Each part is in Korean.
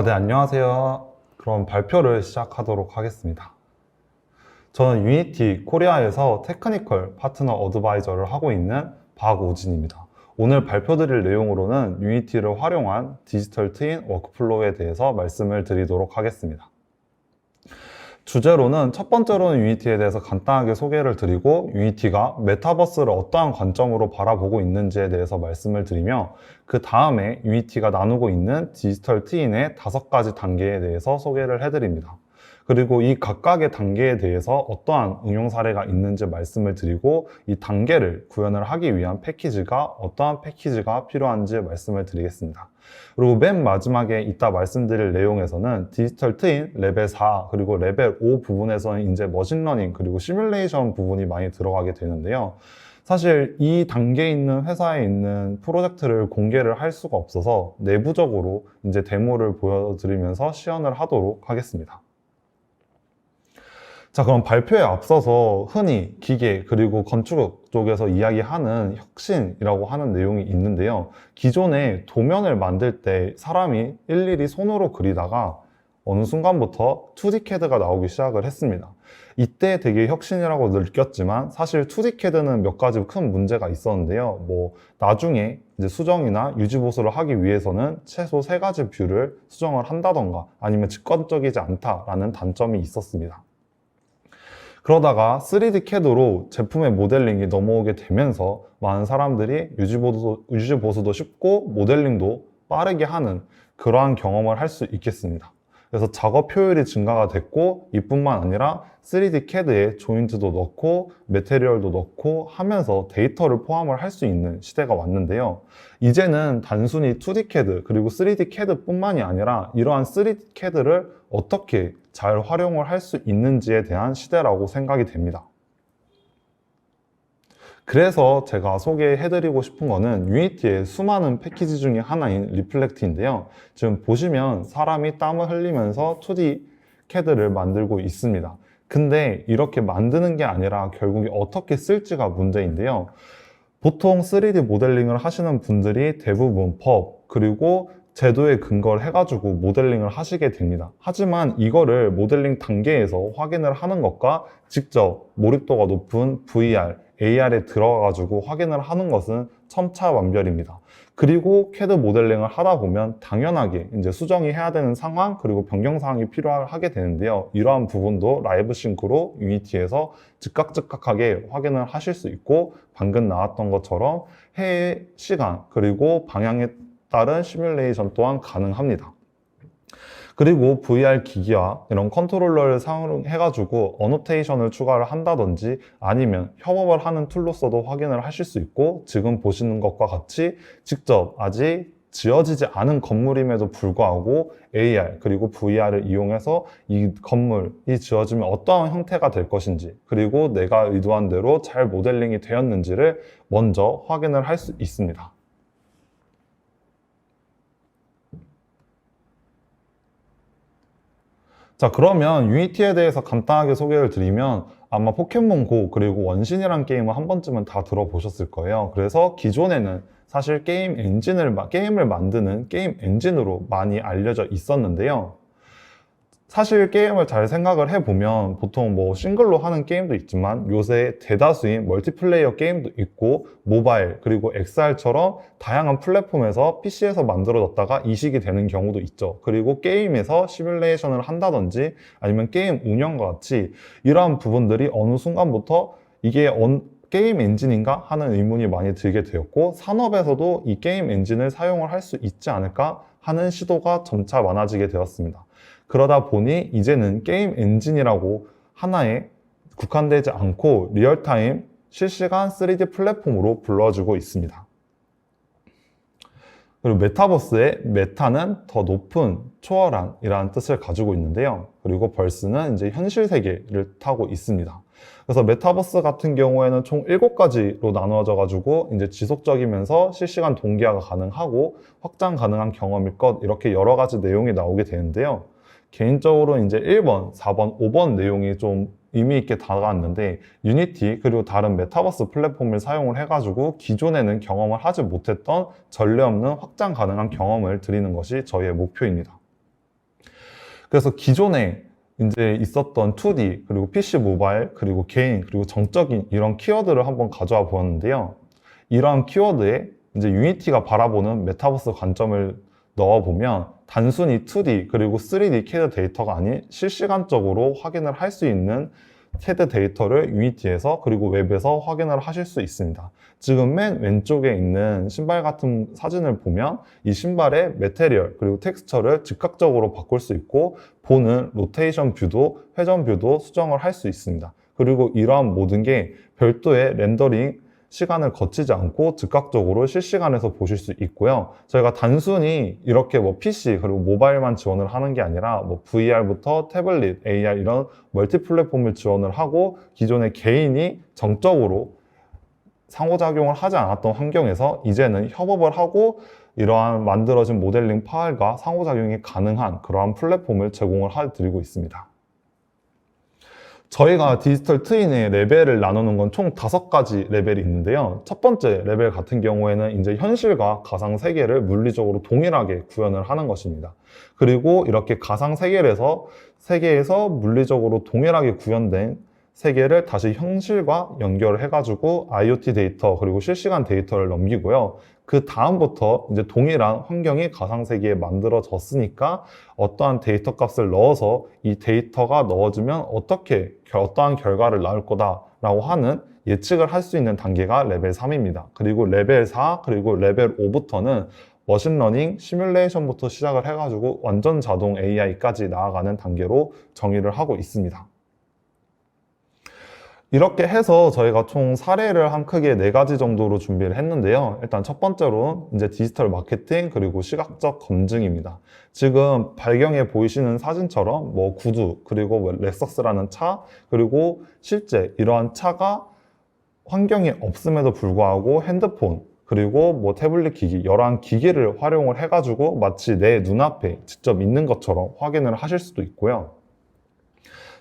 네, 안녕하세요. 그럼 발표를 시작하도록 하겠습니다. 저는 유니티 코리아에서 테크니컬 파트너 어드바이저를 하고 있는 박오진입니다. 오늘 발표드릴 내용으로는 유니티를 활용한 디지털 트윈 워크플로우에 대해서 말씀을 드리도록 하겠습니다. 주제로는 첫 번째로는 유니티에 대해서 간단하게 소개를 드리고 유니티가 메타버스를 어떠한 관점으로 바라보고 있는지에 대해서 말씀을 드리며 그 다음에 유니티가 나누고 있는 디지털 트윈의 5가지 단계에 대해서 소개를 해드립니다. 그리고 이 각각의 단계에 대해서 어떠한 응용 사례가 있는지 말씀을 드리고 이 단계를 구현을 하기 위한 패키지가 어떠한 패키지가 필요한지 말씀을 드리겠습니다. 그리고 맨 마지막에 이따 말씀드릴 내용에서는 디지털 트윈 레벨 4 그리고 레벨 5 부분에서는 이제 머신러닝 그리고 시뮬레이션 부분이 많이 들어가게 되는데요. 사실 이 단계에 있는 회사에 있는 프로젝트를 공개를 할 수가 없어서 내부적으로 이제 데모를 보여드리면서 시연을 하도록 하겠습니다. 자, 그럼 발표에 앞서서 흔히 기계 그리고 건축 쪽에서 이야기하는 혁신이라고 하는 내용이 있는데요. 기존에 도면을 만들 때 사람이 일일이 손으로 그리다가 어느 순간부터 2D CAD가 나오기 시작을 했습니다. 이때 되게 혁신이라고 느꼈지만 사실 2D CAD는 몇 가지 큰 문제가 있었는데요. 나중에 이제 수정이나 유지보수를 하기 위해서는 최소 3가지 뷰를 수정을 한다던가 아니면 직관적이지 않다라는 단점이 있었습니다. 그러다가 3D CAD로 제품의 모델링이 넘어오게 되면서 많은 사람들이 유지보수도 쉽고 모델링도 빠르게 하는 그러한 경험을 할 수 있겠습니다. 그래서 작업 효율이 증가가 됐고 이뿐만 아니라 3D CAD에 조인트도 넣고 매테리얼도 넣고 하면서 데이터를 포함을 할 수 있는 시대가 왔는데요. 이제는 단순히 2D CAD 그리고 3D CAD 뿐만이 아니라 이러한 3D CAD를 어떻게 잘 활용을 할 수 있는지에 대한 시대라고 생각이 됩니다. 그래서 제가 소개해드리고 싶은 거는 유니티의 수많은 패키지 중에 하나인 리플렉트인데요. 지금 보시면 사람이 땀을 흘리면서 2D CAD를 만들고 있습니다. 근데 이렇게 만드는 게 아니라 결국에 어떻게 쓸지가 문제인데요. 보통 3D 모델링을 하시는 분들이 대부분 법, 그리고 제도에 근거를 해가지고 모델링을 하시게 됩니다. 하지만 이거를 모델링 단계에서 확인을 하는 것과 직접 몰입도가 높은 VR, AR에 들어가가지고 확인을 하는 것은 천차만별입니다. 그리고 CAD 모델링을 하다 보면 당연하게 이제 수정이 해야 되는 상황 그리고 변경 사항이 필요하게 되는데요. 이러한 부분도 라이브 싱크로 유니티에서 즉각하게 확인을 하실 수 있고 방금 나왔던 것처럼 해의 시간 그리고 방향에 따른 시뮬레이션 또한 가능합니다. 그리고 VR 기기와 이런 컨트롤러를 사용해가지고 어노테이션을 추가를 한다든지 아니면 협업을 하는 툴로서도 확인을 하실 수 있고 지금 보시는 것과 같이 직접 아직 지어지지 않은 건물임에도 불구하고 AR 그리고 VR을 이용해서 이 건물이 지어지면 어떠한 형태가 될 것인지 그리고 내가 의도한 대로 잘 모델링이 되었는지를 먼저 확인을 할 수 있습니다. 자, 그러면 유니티에 대해서 간단하게 소개를 드리면 아마 포켓몬고 그리고 원신이란 게임을 한 번쯤은 다 들어보셨을 거예요. 그래서 기존에는 사실 게임을 만드는 게임 엔진으로 많이 알려져 있었는데요. 사실 게임을 잘 생각을 해보면 보통 싱글로 하는 게임도 있지만 요새 대다수인 멀티플레이어 게임도 있고 모바일 그리고 XR처럼 다양한 플랫폼에서 PC에서 만들어졌다가 이식이 되는 경우도 있죠. 그리고 게임에서 시뮬레이션을 한다든지 아니면 게임 운영과 같이 이러한 부분들이 어느 순간부터 이게 게임 엔진인가 하는 의문이 많이 들게 되었고 산업에서도 이 게임 엔진을 사용을 할 수 있지 않을까 하는 시도가 점차 많아지게 되었습니다. 그러다 보니 이제는 게임 엔진이라고 하나에 국한되지 않고 리얼타임 실시간 3D 플랫폼으로 불러주고 있습니다. 그리고 메타버스의 메타는 더 높은 초월한 이라는 뜻을 가지고 있는데요. 그리고 벌스는 이제 현실 세계를 타고 있습니다. 그래서 메타버스 같은 경우에는 총 7가지로 나누어져 가지고 이제 지속적이면서 실시간 동기화가 가능하고 확장 가능한 경험일 것 이렇게 여러 가지 내용이 나오게 되는데요. 개인적으로 이제 1번, 4번, 5번 내용이 좀 의미 있게 다가왔는데 유니티 그리고 다른 메타버스 플랫폼을 사용을 해가지고 기존에는 경험을 하지 못했던 전례 없는 확장 가능한 경험을 드리는 것이 저희의 목표입니다. 그래서 기존에 이제 있었던 2D, 그리고 PC 모바일, 그리고 개인, 그리고 정적인 이런 키워드를 한번 가져와 보았는데요. 이러한 키워드에 이제 유니티가 바라보는 메타버스 관점을 넣어보면 단순히 2D 그리고 3D CAD 데이터가 아닌 실시간적으로 확인을 할 수 있는 CAD 데이터를 유니티에서 그리고 웹에서 확인을 하실 수 있습니다. 지금 맨 왼쪽에 있는 신발 같은 사진을 보면 이 신발의 매테리얼 그리고 텍스처를 즉각적으로 바꿀 수 있고 보는 로테이션 뷰도 회전 뷰도 수정을 할 수 있습니다. 그리고 이러한 모든 게 별도의 렌더링 시간을 거치지 않고 즉각적으로 실시간에서 보실 수 있고요. 저희가 단순히 이렇게 뭐 PC 그리고 모바일만 지원을 하는 게 아니라 뭐 VR부터 태블릿, AR 이런 멀티 플랫폼을 지원을 하고 기존의 개인이 정적으로 상호작용을 하지 않았던 환경에서 이제는 협업을 하고 이러한 만들어진 모델링 파일과 상호작용이 가능한 그러한 플랫폼을 제공을 해드리고 있습니다. 저희가 디지털 트윈의 레벨을 나누는 건 총 5가지 레벨이 있는데요. 첫 번째 레벨 같은 경우에는 이제 현실과 가상 세계를 물리적으로 동일하게 구현을 하는 것입니다. 그리고 이렇게 가상 세계에서 물리적으로 동일하게 구현된 세계를 다시 현실과 연결을 해가지고 IoT 데이터 그리고 실시간 데이터를 넘기고요. 그 다음부터 이제 동일한 환경이 가상세계에 만들어졌으니까 어떠한 데이터 값을 넣어서 이 데이터가 넣어지면 어떠한 결과를 낳을 거다라고 하는 예측을 할 수 있는 단계가 레벨 3입니다. 그리고 레벨 4, 그리고 레벨 5부터는 머신러닝, 시뮬레이션부터 시작을 해가지고 완전 자동 AI까지 나아가는 단계로 정의를 하고 있습니다. 이렇게 해서 저희가 총 사례를 한 크게 4가지 정도로 준비를 했는데요. 일단 첫 번째로는 이제 디지털 마케팅 그리고 시각적 검증입니다. 지금 발경해 보이시는 사진처럼 뭐 구두 그리고 뭐 렉서스라는 차 그리고 실제 이러한 차가 환경이 없음에도 불구하고 핸드폰 그리고 뭐 태블릿 기기 여러한 기기를 활용을 해가지고 마치 내 눈앞에 직접 있는 것처럼 확인을 하실 수도 있고요.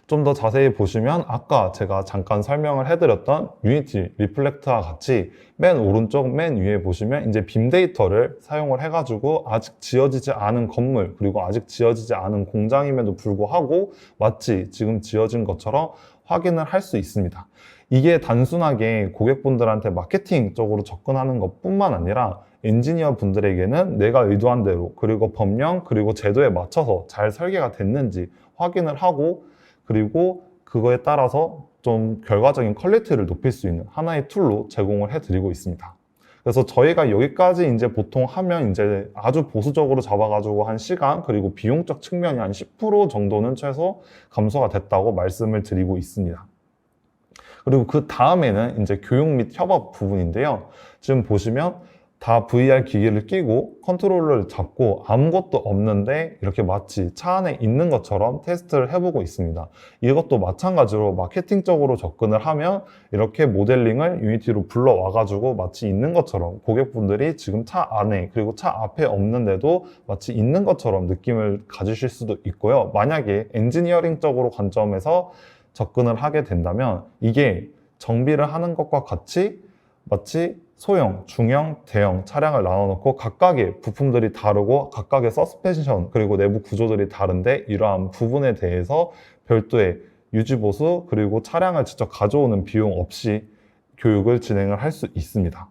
좀 더 자세히 보시면 아까 제가 잠깐 설명을 해드렸던 유니티 리플렉트와 같이 맨 오른쪽 맨 위에 보시면 이제 빔 데이터를 사용을 해가지고 아직 지어지지 않은 건물 그리고 아직 지어지지 않은 공장임에도 불구하고 마치 지금 지어진 것처럼 확인을 할 수 있습니다. 이게 단순하게 고객분들한테 마케팅적으로 접근하는 것뿐만 아니라 엔지니어 분들에게는 내가 의도한 대로 그리고 법령 그리고 제도에 맞춰서 잘 설계가 됐는지 확인을 하고 그리고 그거에 따라서 좀 결과적인 퀄리티를 높일 수 있는 하나의 툴로 제공을 해드리고 있습니다. 그래서 저희가 여기까지 이제 보통 하면 이제 아주 보수적으로 잡아가지고 한 시간 그리고 비용적 측면이 한 10% 정도는 최소 감소가 됐다고 말씀을 드리고 있습니다. 그리고 그 다음에는 이제 교육 및 협업 부분인데요. 지금 보시면 다 VR 기기를 끼고 컨트롤러를 잡고 아무것도 없는데 이렇게 마치 차 안에 있는 것처럼 테스트를 해보고 있습니다. 이것도 마찬가지로 마케팅적으로 접근을 하면 이렇게 모델링을 유니티로 불러와가지고 마치 있는 것처럼 고객분들이 지금 차 안에 그리고 차 앞에 없는데도 마치 있는 것처럼 느낌을 가지실 수도 있고요. 만약에 엔지니어링적으로 관점에서 접근을 하게 된다면 이게 정비를 하는 것과 같이 마치 소형, 중형, 대형 차량을 나눠놓고 각각의 부품들이 다르고 각각의 서스펜션 그리고 내부 구조들이 다른데 이러한 부분에 대해서 별도의 유지보수 그리고 차량을 직접 가져오는 비용 없이 교육을 진행을 할 수 있습니다.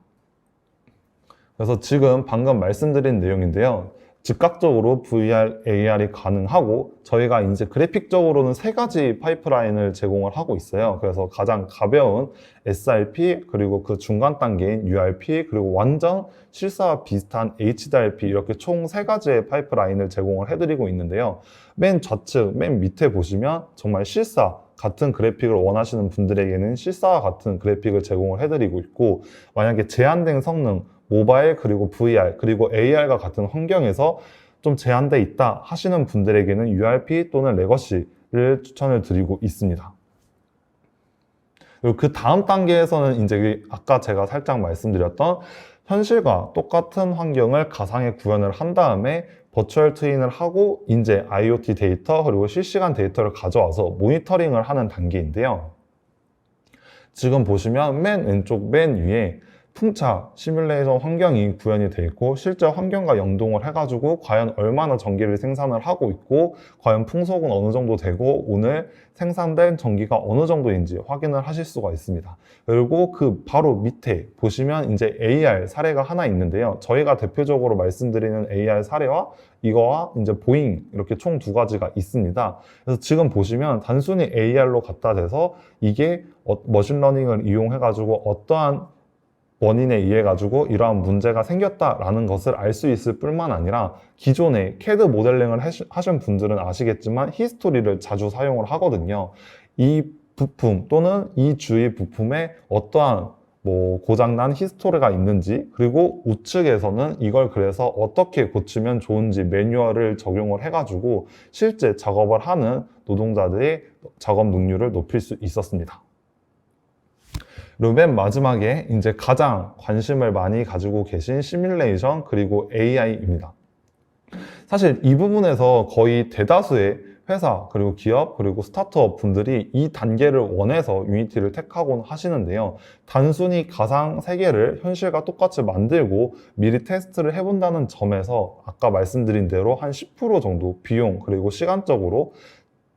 그래서 지금 방금 말씀드린 내용인데요. 즉각적으로 VR, AR이 가능하고 저희가 이제 그래픽적으로는 3가지 파이프라인을 제공을 하고 있어요. 그래서 가장 가벼운 SRP 그리고 그 중간 단계인 URP 그리고 완전 실사와 비슷한 HDRP 이렇게 총 3가지의 파이프라인을 제공을 해드리고 있는데요. 맨 좌측, 맨 밑에 보시면 정말 실사 같은 그래픽을 원하시는 분들에게는 실사와 같은 그래픽을 제공을 해드리고 있고 만약에 제한된 성능 모바일 그리고 VR 그리고 AR과 같은 환경에서 좀 제한돼 있다 하시는 분들에게는 URP 또는 레거시를 추천을 드리고 있습니다. 그리고 그 다음 단계에서는 이제 아까 제가 살짝 말씀드렸던 현실과 똑같은 환경을 가상에 구현을 한 다음에 버추얼 트윈을 하고 이제 IoT 데이터 그리고 실시간 데이터를 가져와서 모니터링을 하는 단계인데요. 지금 보시면 맨 왼쪽 맨 위에 풍차 시뮬레이션 환경이 구현이 돼 있고 실제 환경과 연동을 해가지고 과연 얼마나 전기를 생산을 하고 있고 과연 풍속은 어느 정도 되고 오늘 생산된 전기가 어느 정도인지 확인을 하실 수가 있습니다. 그리고 그 바로 밑에 보시면 이제 AR 사례가 하나 있는데요. 저희가 대표적으로 말씀드리는 AR 사례와 이거와 이제 보잉 이렇게 총 두 가지가 있습니다. 그래서 지금 보시면 단순히 AR로 갖다 대서 이게 머신러닝을 이용해 가지고 어떠한 원인에 의해 가지고 이러한 문제가 생겼다라는 것을 알 수 있을 뿐만 아니라 기존에 CAD 모델링을 하신 분들은 아시겠지만 히스토리를 자주 사용을 하거든요. 이 부품 또는 이 주위 부품에 어떠한 고장난 히스토리가 있는지 그리고 우측에서는 이걸 그래서 어떻게 고치면 좋은지 매뉴얼을 적용을 해가지고 실제 작업을 하는 노동자들의 작업 능률을 높일 수 있었습니다. 그리고 맨 마지막에 이제 가장 관심을 많이 가지고 계신 시뮬레이션 그리고 AI입니다. 사실 이 부분에서 거의 대다수의 회사 그리고 기업 그리고 스타트업 분들이 이 단계를 원해서 유니티를 택하곤 하시는데요. 단순히 가상 세계를 현실과 똑같이 만들고 미리 테스트를 해본다는 점에서 아까 말씀드린 대로 한 10% 정도 비용 그리고 시간적으로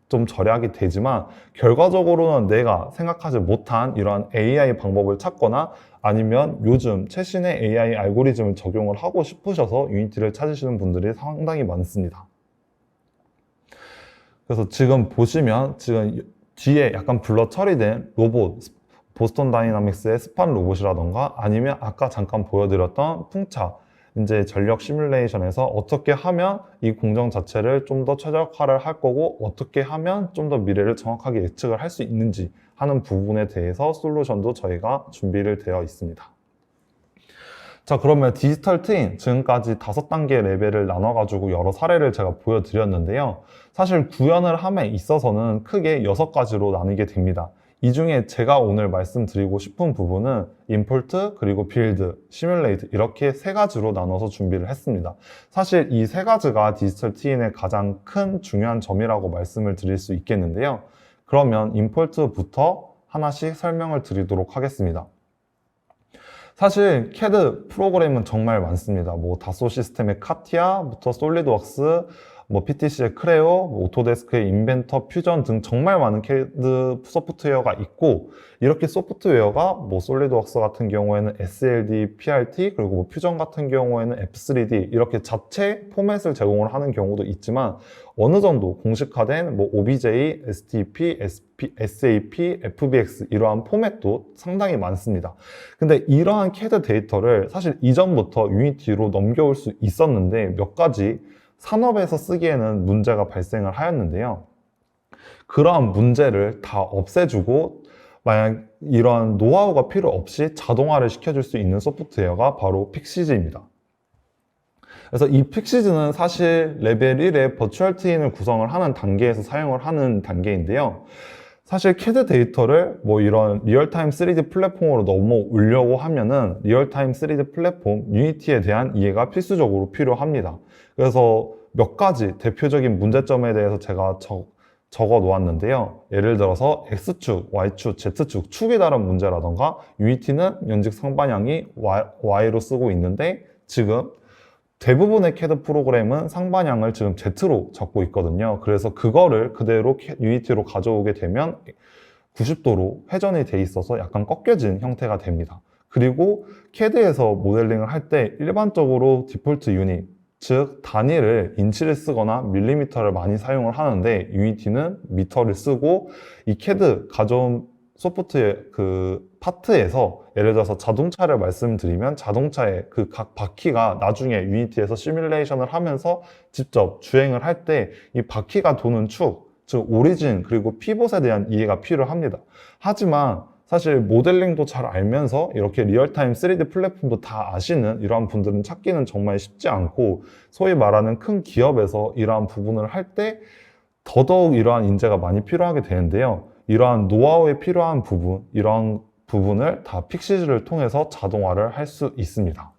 좀 절약이 되지만 결과적으로는 내가 생각하지 못한 이러한 AI 방법을 찾거나 아니면 요즘 최신의 AI 알고리즘을 적용을 하고 싶으셔서 유니티를 찾으시는 분들이 상당히 많습니다. 그래서 지금 보시면 지금 뒤에 약간 블러 처리된 로봇 보스턴 다이나믹스의 스판 로봇이라던가 아니면 아까 잠깐 보여드렸던 풍차 이제 전력 시뮬레이션에서 어떻게 하면 이 공정 자체를 좀 더 최적화를 할 거고 어떻게 하면 좀 더 미래를 정확하게 예측을 할 수 있는지 하는 부분에 대해서 솔루션도 저희가 준비를 되어 있습니다. 자, 그러면 디지털 트윈 지금까지 5단계 레벨을 나눠가지고 여러 사례를 제가 보여드렸는데요. 사실 구현을 함에 있어서는 크게 6가지로 나뉘게 됩니다. 이 중에 제가 오늘 말씀드리고 싶은 부분은 임포트, 그리고 빌드, 시뮬레이트 이렇게 3가지로 나눠서 준비를 했습니다. 사실 이 3가지가 디지털 트윈의 가장 큰 중요한 점이라고 말씀을 드릴 수 있겠는데요. 그러면 임포트부터 하나씩 설명을 드리도록 하겠습니다. 사실 CAD 프로그램은 정말 많습니다. 다소 시스템의 카티아부터 솔리드웍스, PTC의 크레오, 오토데스크의 인벤터, 퓨전 등 정말 많은 CAD 소프트웨어가 있고 이렇게 소프트웨어가 솔리드웍스 같은 경우에는 SLD, PRT 그리고 퓨전 같은 경우에는 F3D 이렇게 자체 포맷을 제공을 하는 경우도 있지만 어느 정도 공식화된 OBJ, STP, SAP, FBX 이러한 포맷도 상당히 많습니다. 근데 이러한 CAD 데이터를 사실 이전부터 유니티로 넘겨올 수 있었는데 몇 가지 산업에서 쓰기에는 문제가 발생을 하였는데요. 그러한 문제를 다 없애주고 만약 이런 노하우가 필요 없이 자동화를 시켜줄 수 있는 소프트웨어가 바로 픽시즈입니다. 그래서 이 픽시즈는 사실 레벨 1의 버추얼 트윈을 구성을 하는 단계에서 사용을 하는 단계인데요. 사실 CAD 데이터를 이런 리얼타임 3D 플랫폼으로 넘어오려고 하면은 리얼타임 3D 플랫폼 유니티에 대한 이해가 필수적으로 필요합니다. 그래서 몇 가지 대표적인 문제점에 대해서 제가 적어 놓았는데요. 예를 들어서 X축, Y축, Z축, 축이 다른 문제라던가 유니티는 연직 상반향이 Y로 쓰고 있는데 지금 대부분의 CAD 프로그램은 상반향을 지금 Z로 적고 있거든요. 그래서 그거를 그대로 유니티로 가져오게 되면 90도로 회전이 돼 있어서 약간 꺾여진 형태가 됩니다. 그리고 CAD에서 모델링을 할 때 일반적으로 디폴트 유닛, 즉 단위를 인치를 쓰거나 밀리미터를 많이 사용을 하는데 유니티는 미터를 쓰고 이 CAD 가져온 소프트웨어 그 파트에서 예를 들어서 자동차를 말씀드리면 자동차의 그 각 바퀴가 나중에 유니티에서 시뮬레이션을 하면서 직접 주행을 할 때 이 바퀴가 도는 축, 즉 오리진 그리고 피봇에 대한 이해가 필요합니다. 하지만 사실 모델링도 잘 알면서 이렇게 리얼타임 3D 플랫폼도 다 아시는 이러한 분들은 찾기는 정말 쉽지 않고 소위 말하는 큰 기업에서 이러한 부분을 할 때 더더욱 이러한 인재가 많이 필요하게 되는데요. 이러한 노하우에 필요한 부분, 이러한 부분을 다 픽시즈를 통해서 자동화를 할 수 있습니다.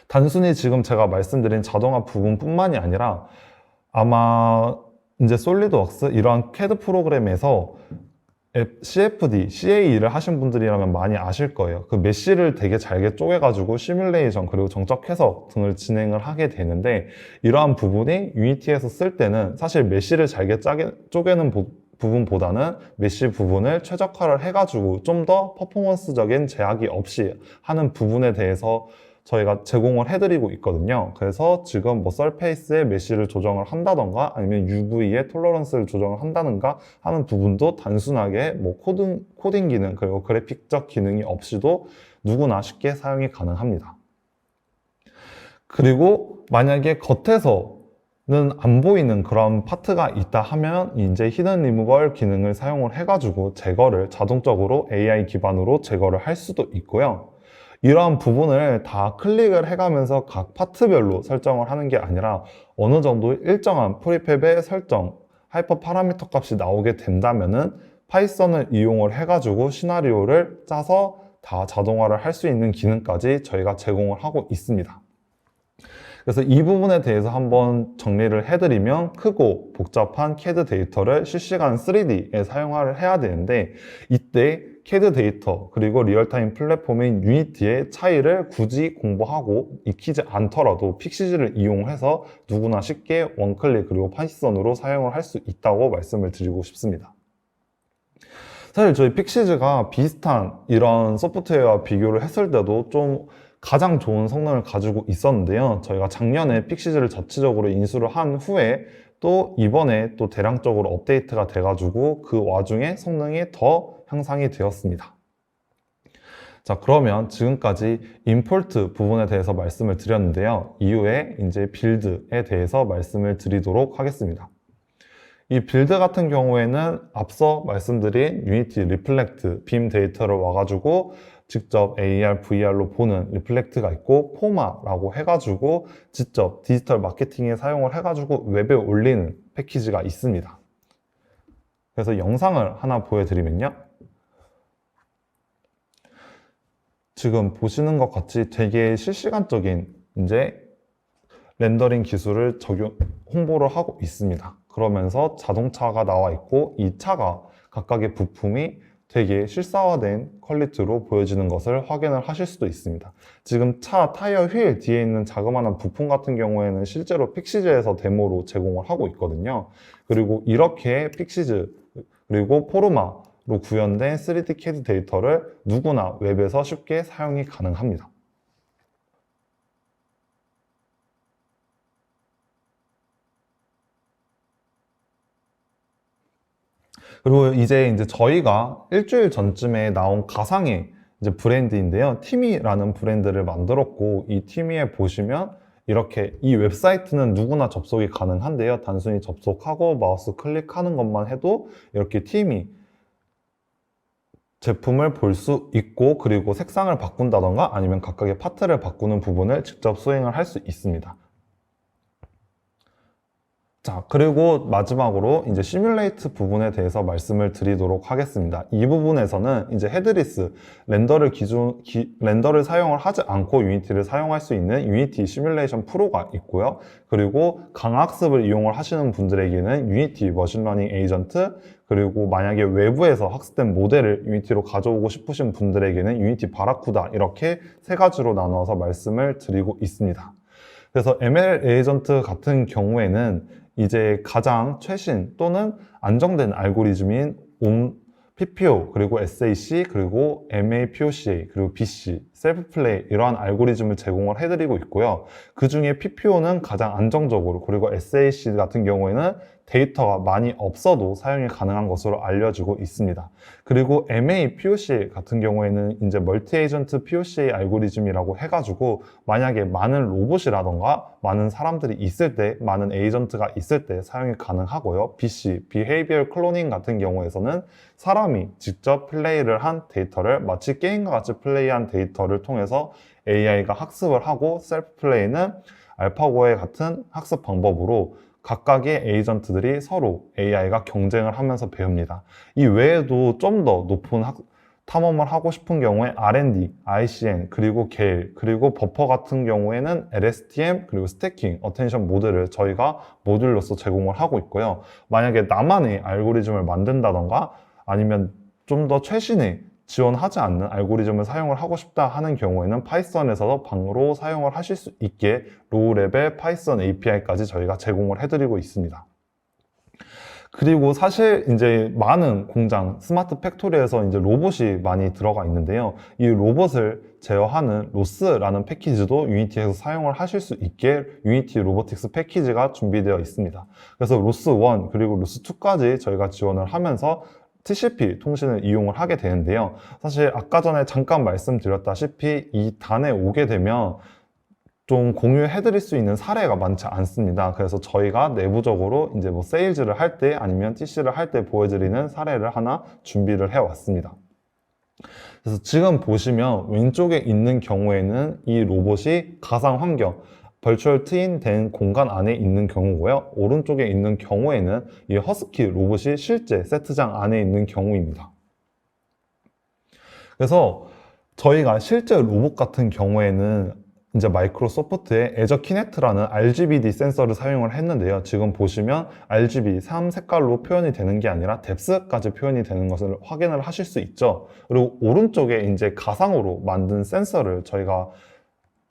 단순히 지금 제가 말씀드린 자동화 부분뿐만이 아니라 아마 이제 솔리드웍스 이러한 CAD 프로그램에서 CFD, CA 일을 하신 분들이라면 많이 아실 거예요. 그 메쉬를 되게 잘게 쪼개가지고 시뮬레이션 그리고 정적 해석 등을 진행을 하게 되는데, 이러한 부분이 유니티에서 쓸 때는 사실 메쉬를 잘게 쪼개는 부분보다는 메쉬 부분을 최적화를 해가지고 좀 더 퍼포먼스적인 제약이 없이 하는 부분에 대해서 저희가 제공을 해드리고 있거든요. 그래서 지금 뭐 서페이스에 메쉬를 조정을 한다던가 아니면 UV에 톨러런스를 조정을 한다든가 하는 부분도 단순하게 뭐 코딩 기능 그리고 그래픽적 기능이 없이도 누구나 쉽게 사용이 가능합니다. 그리고 만약에 겉에서는 안 보이는 그런 파트가 있다 하면 이제 히든 리무벌 기능을 사용을 해가지고 제거를 자동적으로 AI 기반으로 제거를 할 수도 있고요. 이러한 부분을 다 클릭을 해가면서 각 파트별로 설정을 하는 게 아니라 어느 정도 일정한 프리팹의 설정, 하이퍼 파라미터 값이 나오게 된다면은 파이썬을 이용을 해가지고 시나리오를 짜서 다 자동화를 할 수 있는 기능까지 저희가 제공을 하고 있습니다. 그래서 이 부분에 대해서 한번 정리를 해드리면, 크고 복잡한 CAD 데이터를 실시간 3D에 사용을 해야 되는데, 이때 CAD 데이터 그리고 리얼타임 플랫폼인 유니티의 차이를 굳이 공부하고 익히지 않더라도 픽시즈를 이용해서 누구나 쉽게 원클릭 그리고 파이썬으로 사용을 할 수 있다고 말씀을 드리고 싶습니다. 사실 저희 픽시즈가 비슷한 이런 소프트웨어와 비교를 했을 때도 좀 가장 좋은 성능을 가지고 있었는데요. 저희가 작년에 픽시즈를 자체적으로 인수를 한 후에 또 이번에 또 대량적으로 업데이트가 돼가지고 그 와중에 성능이 더 향상이 되었습니다. 자, 그러면 지금까지 임포트 부분에 대해서 말씀을 드렸는데요. 이후에 이제 빌드에 대해서 말씀을 드리도록 하겠습니다. 이 빌드 같은 경우에는 앞서 말씀드린 유니티 리플렉트 빔 데이터를 와가지고 직접 AR, VR로 보는 리플렉트가 있고, 포마라고 해가지고 직접 디지털 마케팅에 사용을 해가지고 웹에 올리는 패키지가 있습니다. 그래서 영상을 하나 보여드리면요. 지금 보시는 것 같이 되게 실시간적인 이제 렌더링 기술을 홍보를 하고 있습니다. 그러면서 자동차가 나와 있고 이 차가 각각의 부품이 되게 실사화된 퀄리티로 보여지는 것을 확인을 하실 수도 있습니다. 지금 차 타이어 휠 뒤에 있는 자그마한 부품 같은 경우에는 실제로 픽시즈에서 데모로 제공을 하고 있거든요. 그리고 이렇게 픽시즈 그리고 포르마로 구현된 3D CAD 데이터를 누구나 웹에서 쉽게 사용이 가능합니다. 그리고 이제 저희가 일주일 전쯤에 나온 가상의 이제 브랜드인데요. 티미라는 브랜드를 만들었고, 이 티미에 보시면 이렇게 이 웹사이트는 누구나 접속이 가능한데요. 단순히 접속하고 마우스 클릭하는 것만 해도 이렇게 티미 제품을 볼 수 있고, 그리고 색상을 바꾼다던가 아니면 각각의 파트를 바꾸는 부분을 직접 수행을 할 수 있습니다. 자, 그리고 마지막으로 이제 시뮬레이트 부분에 대해서 말씀을 드리도록 하겠습니다. 이 부분에서는 이제 헤드리스 렌더를 사용을 하지 않고 유니티를 사용할 수 있는 유니티 시뮬레이션 프로가 있고요. 그리고 강학습을 이용을 하시는 분들에게는 유니티 머신러닝 에이전트, 그리고 만약에 외부에서 학습된 모델을 유니티로 가져오고 싶으신 분들에게는 유니티 바라쿠다, 이렇게 세 가지로 나누어서 말씀을 드리고 있습니다. 그래서 ML 에이전트 같은 경우에는 이제 가장 최신 또는 안정된 알고리즘인 PPO, 그리고 SAC, 그리고 MAPOCA, 그리고 BC, 셀프플레이, 이러한 알고리즘을 제공을 해드리고 있고요. 그 중에 PPO는 가장 안정적으로, 그리고 SAC 같은 경우에는 데이터가 많이 없어도 사용이 가능한 것으로 알려지고 있습니다. 그리고 MAPOCA 같은 경우에는 이제 멀티 에이전트 POCA 알고리즘이라고 해가지고 만약에 많은 로봇이라던가 많은 사람들이 있을 때, 많은 에이전트가 있을 때 사용이 가능하고요. BC, Behavioral Cloning 같은 경우에서는 사람이 직접 플레이를 한 데이터를 마치 게임과 같이 플레이한 데이터를 통해서 AI가 학습을 하고, 셀프 플레이는 알파고의 같은 학습 방법으로 각각의 에이전트들이 서로 AI가 경쟁을 하면서 배웁니다. 이 외에도 좀 더 높은 탐험을 하고 싶은 경우에 R&D, ICN, 그리고 게일, 그리고 버퍼 같은 경우에는 LSTM, 그리고 스태킹, 어텐션 모드를 저희가 모듈로서 제공을 하고 있고요. 만약에 나만의 알고리즘을 만든다던가 아니면 좀 더 최신의 지원하지 않는 알고리즘을 사용을 하고 싶다 하는 경우에는 파이썬에서도 바로 사용을 하실 수 있게 로우 레벨 파이썬 API까지 저희가 제공을 해드리고 있습니다. 그리고 사실 이제 많은 공장, 스마트 팩토리에서 이제 로봇이 많이 들어가 있는데요. 이 로봇을 제어하는 로스라는 패키지도 유니티에서 사용을 하실 수 있게 유니티 로보틱스 패키지가 준비되어 있습니다. 그래서 로스 1 그리고 로스 2까지 저희가 지원을 하면서 TCP 통신을 이용을 하게 되는데요. 사실 아까 전에 잠깐 말씀드렸다시피 이 단에 오게 되면 좀 공유해 드릴 수 있는 사례가 많지 않습니다. 그래서 저희가 내부적으로 이제 뭐 세일즈를 할 때 아니면 TC를 할 때 보여드리는 사례를 하나 준비를 해 왔습니다. 그래서 지금 보시면 왼쪽에 있는 경우에는 이 로봇이 가상 환경, 벌추얼 트윈 된 공간 안에 있는 경우고요. 오른쪽에 있는 경우에는 이 허스키 로봇이 실제 세트장 안에 있는 경우입니다. 그래서 저희가 실제 로봇 같은 경우에는 이제 마이크로소프트의 애저 키넥트라는 RGBD 센서를 사용을 했는데요. 지금 보시면 RGB 3색깔로 표현이 되는 게 아니라 뎁스까지 표현이 되는 것을 확인을 하실 수 있죠. 그리고 오른쪽에 이제 가상으로 만든 센서를 저희가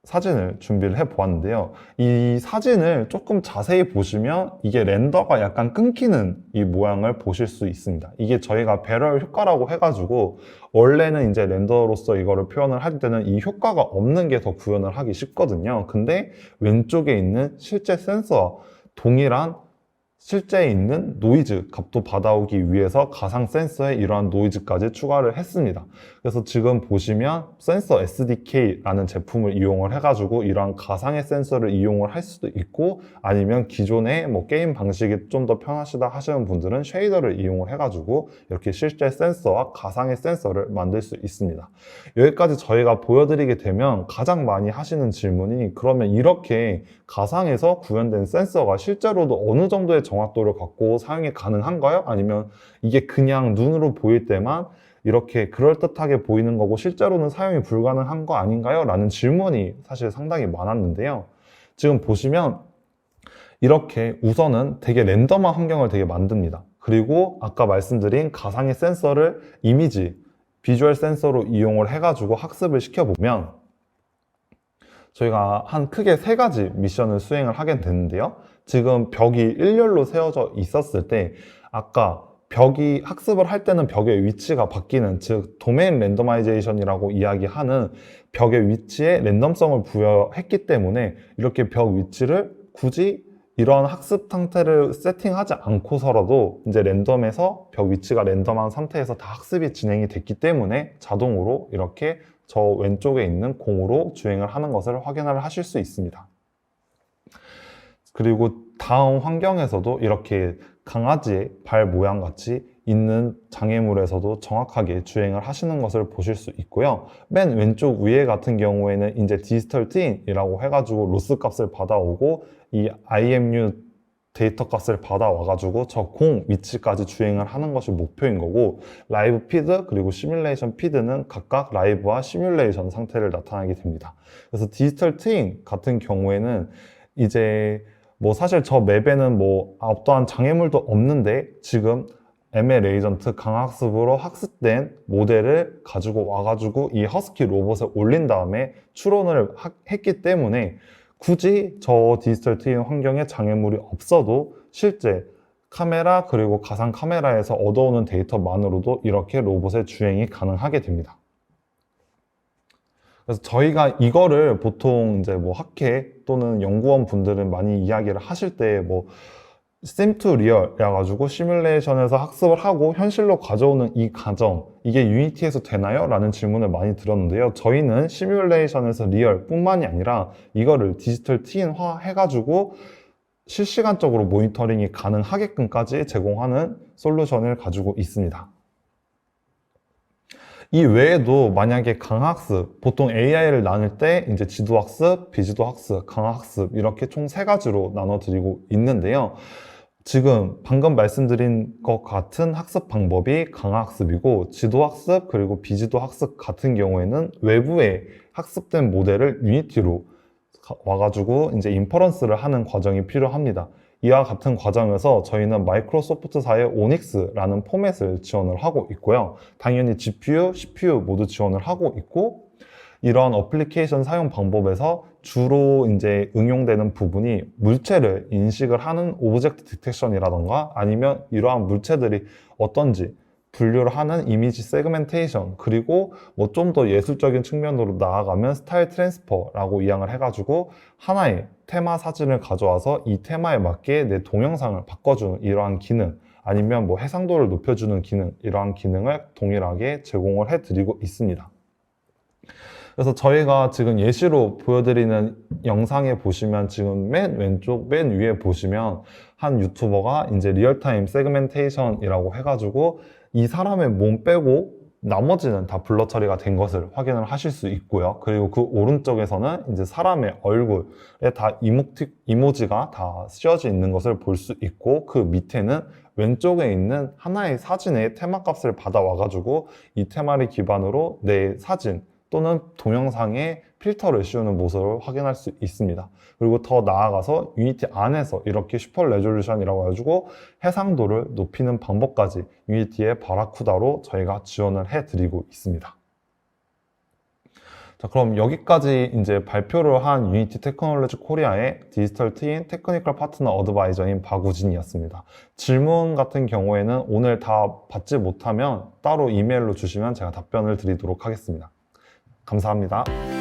사진을 준비를 해 보았는데요. 이 사진을 조금 자세히 보시면 이게 렌더가 약간 끊기는 이 모양을 보실 수 있습니다. 이게 저희가 배럴 효과라고 해가지고 원래는 이제 렌더로서 이거를 표현을 할 때는 이 효과가 없는 게 더 구현을 하기 쉽거든요. 근데 왼쪽에 있는 실제 센서와 동일한 실제 있는 노이즈 값도 받아오기 위해서 가상 센서에 이러한 노이즈까지 추가를 했습니다. 그래서 지금 보시면 센서 SDK라는 제품을 이용을 해가지고 이러한 가상의 센서를 이용을 할 수도 있고 아니면 기존의 뭐 게임 방식이 좀 더 편하시다 하시는 분들은 쉐이더를 이용을 해가지고 이렇게 실제 센서와 가상의 센서를 만들 수 있습니다. 여기까지 저희가 보여드리게 되면 가장 많이 하시는 질문이 그러면 이렇게 가상에서 구현된 센서가 실제로도 어느 정도의 정확도를 갖고 사용이 가능한가요? 아니면 이게 그냥 눈으로 보일 때만 이렇게 그럴듯하게 보이는 거고 실제로는 사용이 불가능한 거 아닌가요? 라는 질문이 사실 상당히 많았는데요. 지금 보시면 이렇게 우선은 되게 랜덤한 환경을 되게 만듭니다. 그리고 아까 말씀드린 가상의 센서를 이미지, 비주얼 센서로 이용을 해가지고 학습을 시켜보면 저희가 한 크게 3가지 미션을 수행을 하게 되는데요. 지금 벽이 일렬로 세워져 있었을 때 아까 벽이 학습을 할 때는 벽의 위치가 바뀌는 즉 도메인 랜더마이제이션이라고 이야기하는 벽의 위치에 랜덤성을 부여했기 때문에 이렇게 벽 위치를 굳이 이런 학습 상태를 세팅하지 않고서라도 이제 랜덤에서 벽 위치가 랜덤한 상태에서 다 학습이 진행이 됐기 때문에 자동으로 이렇게 저 왼쪽에 있는 공으로 주행을 하는 것을 확인을 하실 수 있습니다. 그리고 다음 환경에서도 이렇게 강아지의 발 모양 같이 있는 장애물에서도 정확하게 주행을 하시는 것을 보실 수 있고요. 맨 왼쪽 위에 같은 경우에는 이제 디지털 트윈이라고 해가지고 로스 값을 받아오고 이 IMU 데이터 값을 받아와가지고 저 공 위치까지 주행을 하는 것이 목표인 거고 라이브 피드 그리고 시뮬레이션 피드는 각각 라이브와 시뮬레이션 상태를 나타나게 됩니다. 그래서 디지털 트윈 같은 경우에는 이제 뭐 사실 저 맵에는 뭐 어떠한 장애물도 없는데 지금 ML 에이전트 강학습으로 학습된 모델을 가지고 와가지고 이 허스키 로봇에 올린 다음에 추론을 했기 때문에 굳이 저 디지털 트윈 환경에 장애물이 없어도 실제 카메라 그리고 가상 카메라에서 얻어오는 데이터만으로도 이렇게 로봇의 주행이 가능하게 됩니다. 그래서 저희가 이거를 보통 이제 뭐 학회 또는 연구원 분들은 많이 이야기를 하실 때 뭐 sim to real이라 가지고 시뮬레이션에서 학습을 하고 현실로 가져오는 이 과정 이게 유니티에서 되나요? 라는 질문을 많이 들었는데요. 저희는 시뮬레이션에서 리얼 뿐만이 아니라 이거를 디지털 트윈화 해가지고 실시간적으로 모니터링이 가능하게끔까지 제공하는 솔루션을 가지고 있습니다. 이 외에도 만약에 강학습, 보통 AI를 나눌 때 이제 지도학습, 비지도학습, 강학습 이렇게 총 3가지로 나눠드리고 있는데요. 지금 방금 말씀드린 것 같은 학습 방법이 강학습이고 지도학습 그리고 비지도학습 같은 경우에는 외부에 학습된 모델을 유니티로 와가지고 이제 인퍼런스를 하는 과정이 필요합니다. 이와 같은 과정에서 저희는 마이크로소프트사의 오닉스라는 포맷을 지원을 하고 있고요. 당연히 GPU, CPU 모두 지원을 하고 있고, 이런 어플리케이션 사용 방법에서 주로 이제 응용되는 부분이 물체를 인식을 하는 오브젝트 디텍션이라던가 아니면 이러한 물체들이 어떤지 분류를 하는 이미지 세그멘테이션, 그리고 뭐 좀 더 예술적인 측면으로 나아가면 스타일 트랜스퍼라고 이양을 해가지고 하나의 테마 사진을 가져와서 이 테마에 맞게 내 동영상을 바꿔주는 이러한 기능, 아니면 뭐 해상도를 높여주는 기능, 이러한 기능을 동일하게 제공을 해드리고 있습니다. 그래서 저희가 지금 예시로 보여드리는 영상에 보시면 지금 맨 왼쪽, 맨 위에 보시면 한 유튜버가 이제 리얼타임 세그멘테이션이라고 해가지고 이 사람의 몸 빼고 나머지는 다 블러 처리가 된 것을 확인을 하실 수 있고요. 그리고 그 오른쪽에서는 이제 사람의 얼굴에 다 이모지가 다 씌워져 있는 것을 볼 수 있고, 그 밑에는 왼쪽에 있는 하나의 사진의 테마 값을 받아와가지고 이 테마를 기반으로 내 사진 또는 동영상에 필터를 씌우는 모습을 확인할 수 있습니다. 그리고 더 나아가서 유니티 안에서 이렇게 슈퍼 레졸루션이라고 해가지고 해상도를 높이는 방법까지 유니티의 바라쿠다로 저희가 지원을 해드리고 있습니다. 자, 그럼 여기까지 이제 발표를 한 유니티 테크놀로지 코리아의 디지털 트윈 테크니컬 파트너 어드바이저인 박우진이었습니다. 질문 같은 경우에는 오늘 다 받지 못하면 따로 이메일로 주시면 제가 답변을 드리도록 하겠습니다. 감사합니다.